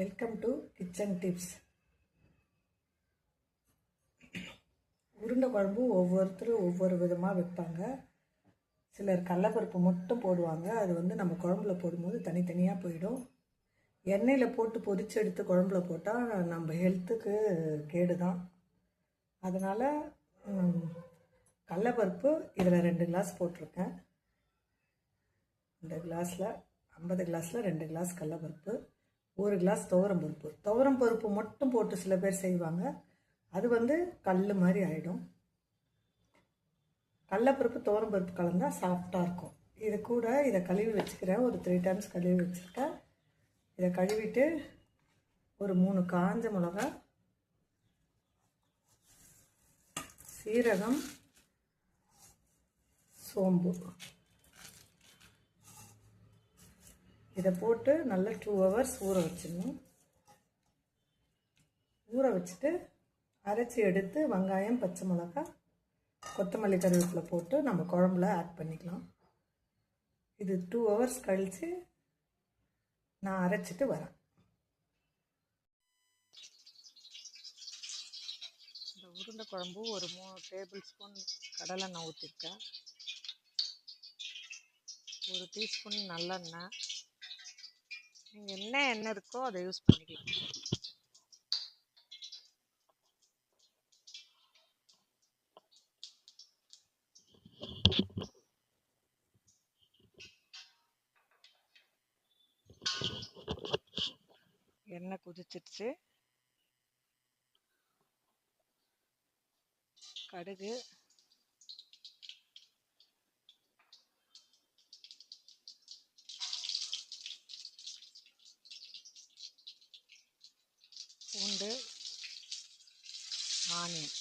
Welcome to kitchen tips. உருண்டை குழம்பு ஒவ்வொருத்தரும் ஒவ்வொரு விதமாக வைப்பாங்க. சிலர் கடலப்பருப்பு மட்டும் போடுவாங்க. அது நம்ம குழம்புல போடும்போது தனித்தனியாக போயிடும். எண்ணெயில் போட்டு பொரிச்சு எடுத்து குழம்புல போட்டால் நம்ம ஹெல்த்துக்கு கேடு தான். அதனால் கடலப்பருப்பு இதில் 2 கிளாஸ் போட்டிருக்கேன். இந்த கிளாஸில் 50 கிளாஸில் 2 கிளாஸ் கடலப்பருப்பு, 1 கிளாஸ் துவரம்பருப்பு. துவரம்பருப்பு மட்டும் போட்டு சில பேர் செய்வாங்க. அது கல் மாதிரி ஆகிடும். கடலப்பருப்பு துவரம்பருப்பு கலந்தால் சாஃப்டாக இருக்கும். இது கூட இதை கழுவி வச்சுக்கிறேன். ஒரு 3 டைம்ஸ் கழுவி வச்சுருக்கேன். இதை கழுவிட்டு ஒரு 3 காஞ்ச மிளகா, சீரகம், சோம்பு இதை போட்டு நல்லா 2 ஹவர்ஸ் ஊற வச்சிடணும். ஊற வச்சுட்டு அரைச்சி எடுத்து வெங்காயம், பச்சை மிளகாய், கொத்தமல்லி, கருவேப்பிலை போட்டு நம்ம குழம்புல ஆட் பண்ணிக்கலாம். இது 2 ஹவர்ஸ் கழித்து நான் அரைச்சிட்டு வரேன். இந்த உருண்டை குழம்பு ஒரு 3 டேபிள் ஸ்பூன் கடலை எண்ணெய் ஊற்றிருக்கேன். 1 டீஸ்பூன் நல்லெண்ணெய். நீங்கள் என்ன எண்ணெய் இருக்கோ அதை யூஸ் பண்ணிக்கலாம். எண்ணெய் கொதிச்சிடுச்சு. கடுகு, பூண்டு, ஆனியன்.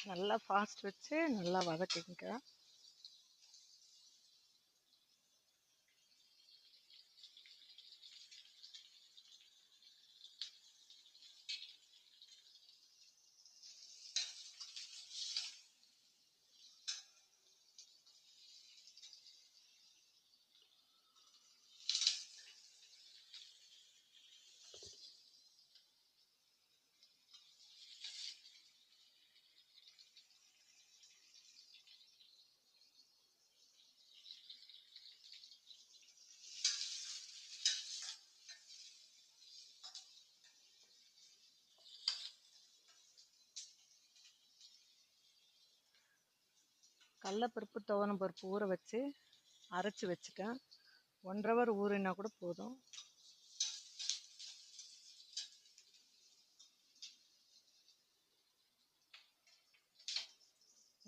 நல்லா ஃபாஸ்ட் வச்சு நல்லா வதக்கிங்க. கடலப்பருப்பு, துவரம்பருப்பு ஊற வச்சு அரைச்சி வச்சுட்டேன். 1 ஹவர் ஊறினா கூட போதும்.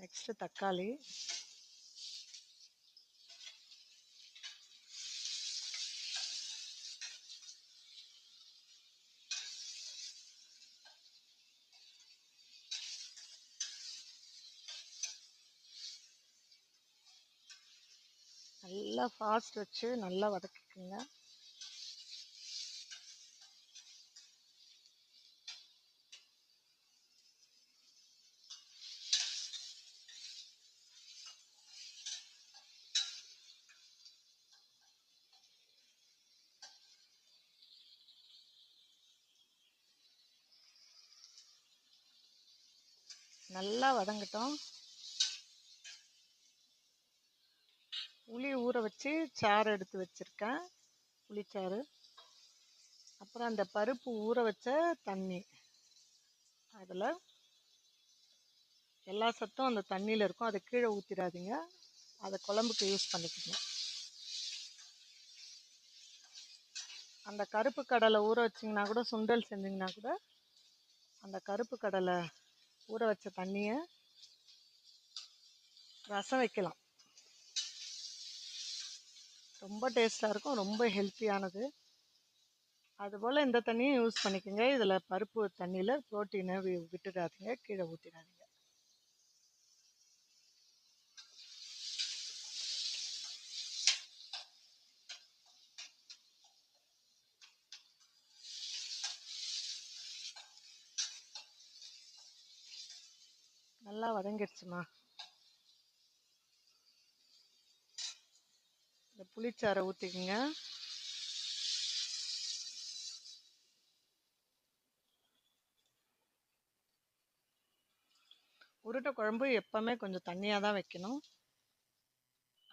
நெக்ஸ்ட் தக்காளி, நல்லா ஃபாஸ்ட் வச்சு நல்லா வதக்கிக்கோங்க. நல்லா வதங்கட்டும். புளி ஊற வச்சு சாறு எடுத்து வச்சுருக்கேன், புளிச்சாறு. அப்புறம் அந்த பருப்பு ஊற வச்ச தண்ணி, அதில் எல்லா சத்தும் அந்த தண்ணியில் இருக்கும். அதை கீழே ஊற்றிடாதீங்க, அதை குழம்புக்கு யூஸ் பண்ணிக்கணும். அந்த கருப்பு கடலை ஊற வச்சிங்கன்னா கூட, சுண்டல் செஞ்சிங்கன்னா கூட அந்த கருப்பு கடலை ஊற வச்ச தண்ணியை ரசம் வைக்கலாம். ரொம்ப டேஸ்ட்டாக இருக்கும், ரொம்ப ஹெல்த்தியானது. அதுபோல் இந்த தண்ணியும் யூஸ் பண்ணிக்கோங்க. இதில் பருப்பு தண்ணியில் ப்ரோட்டீனை விட்டுடாதீங்க, கீழே ஊற்றிடாதீங்க. நல்லா வதங்கிடுச்சுமா. இந்த புளிச்சாறை ஊற்றிக்குங்க. உருண்டை குழம்பு எப்பவுமே கொஞ்சம் தண்ணியாக தான் வைக்கணும்.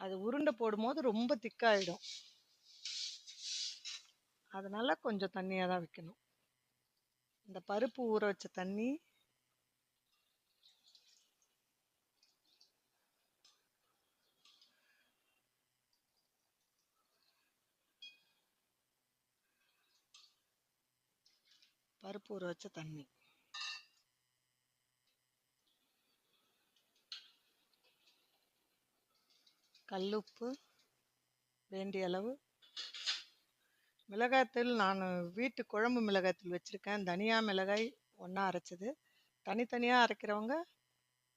அது உருண்டை போடும்போது ரொம்ப திக்காயிடும். அதனால கொஞ்சம் தண்ணியாக தான் வைக்கணும். இந்த பருப்பு ஊற வச்ச தண்ணி, பருப்பு ஊற வச்ச தண்ணி, கல்லுப்பு வேண்டிய அளவு, மிளகாய்த்தூள் நான் வீட்டு குழம்பு மிளகாய்த்தூள் வச்சுருக்கேன். தனியா மிளகாய் ஒன்றா அரைச்சது. தனித்தனியாக அரைக்கிறவங்க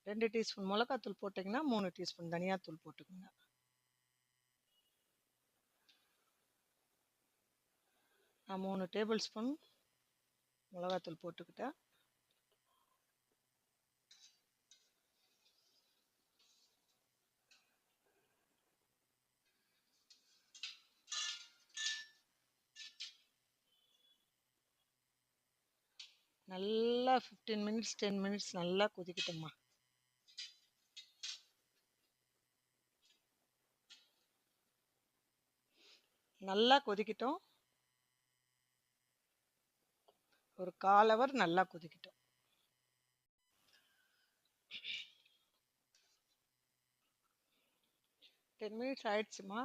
2 டீஸ்பூன் மிளகாத்தூள் போட்டிங்கன்னா 3 டீஸ்பூன் தனியாத்தூள் போட்டுக்கோங்க. நான் 3 டேபிள் ஸ்பூன் மிளகாத்தூள் போட்டுக்கிட்டேன். நல்லா 15 மினிட்ஸ் 10 மினிட்ஸ் நல்லா கொதிக்கட்டும்மா. நல்லா கொதிக்கட்டும். ஒரு 1/4 ஹவர் நல்லா கொதிக்கட்டும். 10 மினிட்ஸ் ஆயிடுச்சுமா.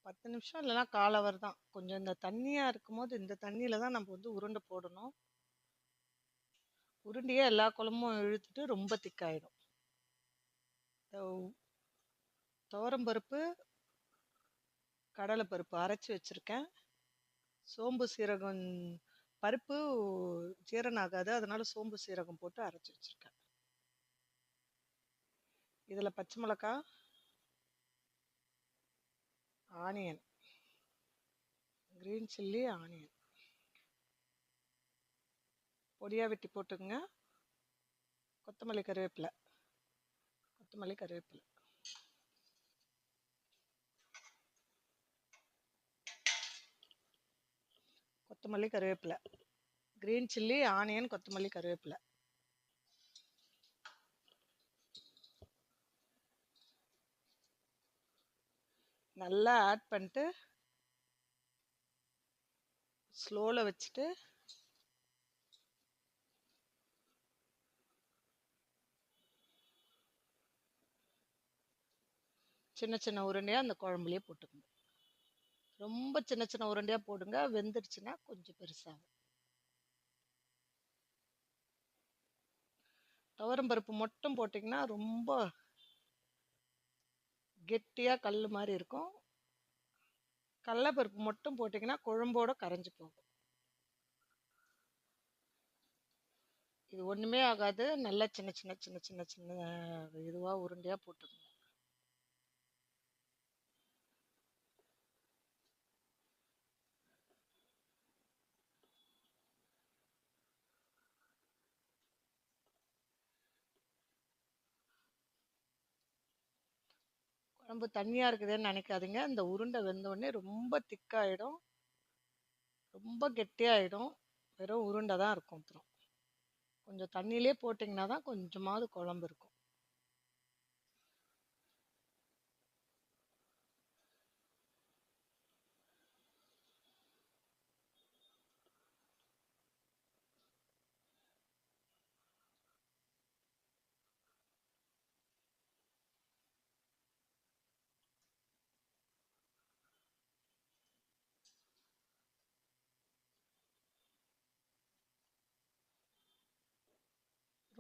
10 நிமிஷம் இல்லைன்னா 1/4 ஹவர் தான். கொஞ்சம் இந்த தண்ணியாக இருக்கும்போது இந்த தண்ணியில் தான் நம்ம வந்து உருண்டை போடணும். உருண்டையே எல்லா குழம்பும் இழுத்துட்டு ரொம்ப திக்காயிடும். துவரம்பருப்பு, கடலைப்பருப்பு அரைச்சி வச்சுருக்கேன். சோம்பு சீரகம், பருப்பு ஜீரணம் ஆகாது, அதனால சோம்பு சீரகம் போட்டு அரைச்சி வச்சுருக்கேன். இதில் பச்சை மிளகா, ஆனியன், க்ரீன் சில்லி, ஆனியன் பொடியாக வெட்டி போட்டுங்க. கொத்தமல்லி கருவேப்பிலை, கொத்தமல்லி கருவேப்பிலை, கொத்தமல்லி கருவேப்பிலை, க்ரீன் சில்லி, ஆனியன், கொத்தமல்லி கருவேப்பிலை நல்லா ஆட் பண்ணிட்டு ஸ்லோவில் வச்சுட்டு சின்ன சின்ன உருண்டையாக அந்த குழம்புலேயே போட்டுக்கணும். ரொம்ப சின்ன சின்ன உருண்டையாக போடுங்க, வெந்துடுச்சுன்னா கொஞ்சம் பெருசாகும். துவரம்பருப்பு மட்டும் போட்டிங்கன்னா ரொம்ப கெட்டியாக கல் மாதிரி இருக்கும். கடலைப்பருப்பு மட்டும் போட்டிங்கன்னா குழம்போட கரைஞ்சி போகும். இது ஒன்றுமே ஆகாது. நல்லா சின்ன சின்ன சின்ன சின்ன சின்ன இதுவாக உருண்டையாக போட்டுக்கணும். குழம்பு தண்ணியாக இருக்குதுன்னு நினைக்காதீங்க. இந்த உருண்டை வெந்தோடனே ரொம்ப திக்காயிடும், ரொம்ப கெட்டியாயிடும். வெறும் உருண்டை தான் இருக்கும். அப்புறம் கொஞ்சம் தண்ணியிலே போட்டிங்கன்னா தான் கொஞ்சமாவது குழம்பு இருக்கும்.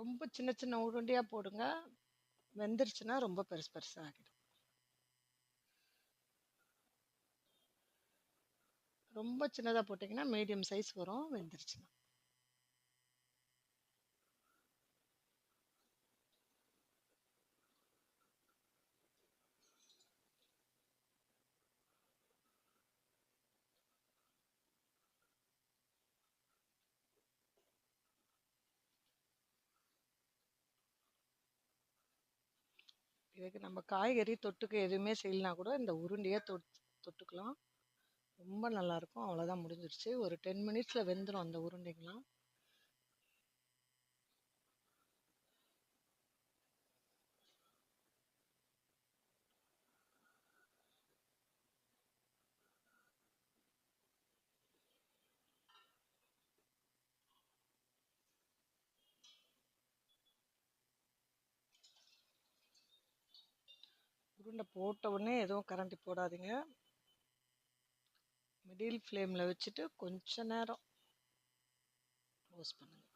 ரொம்ப சின்ன சின்ன உருண்டையாக போடுங்க. வெந்துருச்சுன்னா ரொம்ப பெருசு பெருசாக ஆகிடும். ரொம்ப சின்னதாக போட்டிங்கன்னா மீடியம் சைஸ் வரும் வெந்துருச்சுன்னா. இதுக்கு நம்ம காய்கறி தொட்டுக்க எதுவுமே செய்யலனா கூட இந்த உருண்டையாக தொட்டுக்கலாம். ரொம்ப நல்லாயிருக்கும். அவ்வளோதான், முடிஞ்சிருச்சு. ஒரு 10 மினிட்ஸில் வெந்துடும் அந்த உருண்டைங்களாம். உருண்டை போட்ட உடனே எதுவும் கரண்டி போடாதீங்க. மிடில் ஃப்ளேமில் வச்சுட்டு கொஞ்ச நேரம் ரோஸ்ட் பண்ணுங்கள்.